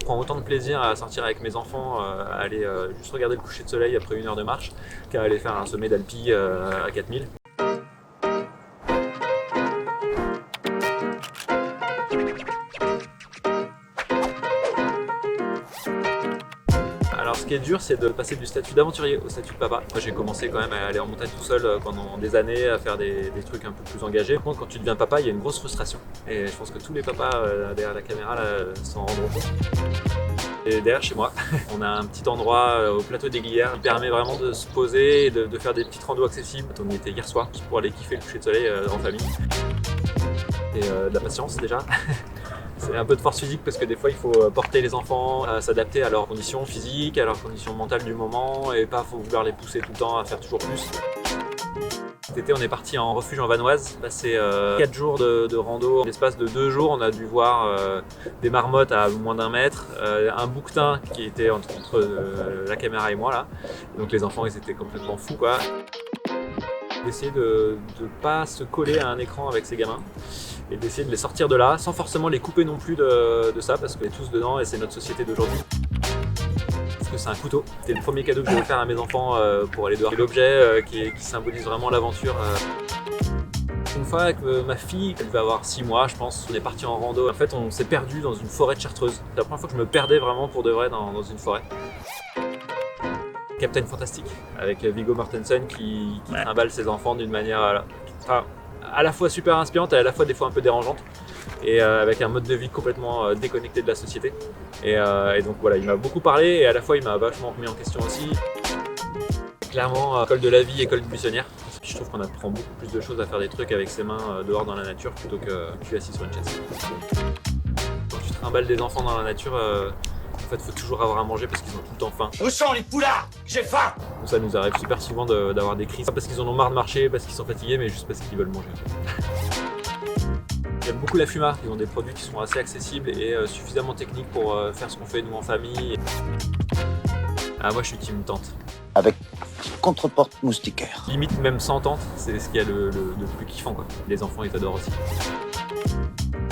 Je prends autant de plaisir à sortir avec mes enfants, à aller juste regarder le coucher de soleil après 1 heure de marche, qu'à aller faire un sommet d'Alpi à 4000. Alors ce qui est dur, c'est de passer du statut d'aventurier au statut de papa. Moi j'ai commencé quand même à aller en montagne tout seul pendant des années, à faire des trucs un peu plus engagés. Par contre, quand tu deviens papa, il y a une grosse frustration. Et je pense que tous les papas derrière la caméra s'en rendront compte. Et derrière chez moi, on a un petit endroit au plateau des Glières qui permet vraiment de se poser et de faire des petites randos accessibles. On y était hier soir pour aller kiffer le coucher de soleil en famille. Et de la patience déjà. C'est un peu de force physique parce que des fois il faut porter les enfants, s'adapter à leurs conditions physiques, à leurs conditions mentales du moment et pas faut vouloir les pousser tout le temps à faire toujours plus. Cet été on est parti en refuge en Vanoise, passé 4 jours de rando. En l'espace de 2 jours on a dû voir des marmottes à moins d'1 mètre, un bouquetin qui était entre la caméra et moi là. Donc les enfants ils étaient complètement fous quoi. D'essayer de ne pas se coller à un écran avec ces gamins et d'essayer de les sortir de là sans forcément les couper non plus de ça parce qu'on est tous dedans et c'est notre société d'aujourd'hui. Parce que c'est un couteau. C'était le premier cadeau que j'ai offert à mes enfants pour aller dehors. L'objet qui symbolise vraiment l'aventure. Une fois avec ma fille, elle devait avoir 6 mois je pense, on est parti en rando. En fait on s'est perdu dans une forêt de Chartreuse. C'est la première fois que je me perdais vraiment pour de vrai dans une forêt. Captain Fantastic, avec Viggo Mortensen qui trimballe ses enfants d'une manière à la fois super inspirante et à la fois des fois un peu dérangeante et avec un mode de vie complètement déconnecté de la société et donc voilà, il m'a beaucoup parlé et à la fois il m'a vachement remis en question aussi. Clairement, école de la vie, école de buissonnière. Je trouve qu'on apprend beaucoup plus de choses à faire des trucs avec ses mains dehors dans la nature plutôt que je suis assis sur une chaise. Quand tu trimbales des enfants dans la nature, en fait, il faut toujours avoir à manger parce qu'ils ont tout le temps faim. Où sont les poulards? J'ai faim! Ça nous arrive super souvent d'avoir des crises, pas parce qu'ils en ont marre de marcher, parce qu'ils sont fatigués, mais juste parce qu'ils veulent manger. J'aime beaucoup la Fuma, ils ont des produits qui sont assez accessibles et suffisamment techniques pour faire ce qu'on fait nous en famille. Ah, moi je suis team tente. Avec contre-porte moustiquaire. Limite même sans tente, c'est ce qu'il y a le plus kiffant quoi. Les enfants ils adorent aussi.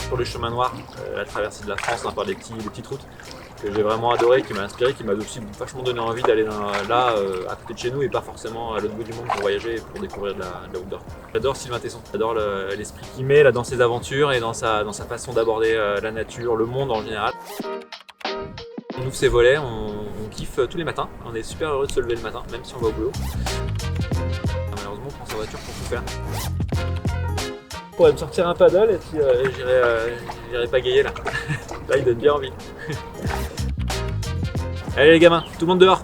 Sur le chemin noir, la traversée de la France, par des petites routes que j'ai vraiment adoré, qui m'a inspiré, qui m'a aussi vachement donné envie d'aller là à côté de chez nous et pas forcément à l'autre bout du monde pour voyager et pour découvrir de la outdoor. J'adore Sylvain Tesson, j'adore l'esprit qu'il met là, dans ses aventures et dans sa façon d'aborder la nature, le monde en général. On ouvre ses volets, on kiffe tous les matins, on est super heureux de se lever le matin, même si on va au boulot. Malheureusement on prend sa voiture pour tout faire. Je pourrais me sortir un paddle et puis j'irai pagayer là. Là il donne bien envie. Allez les gamins, tout le monde dehors!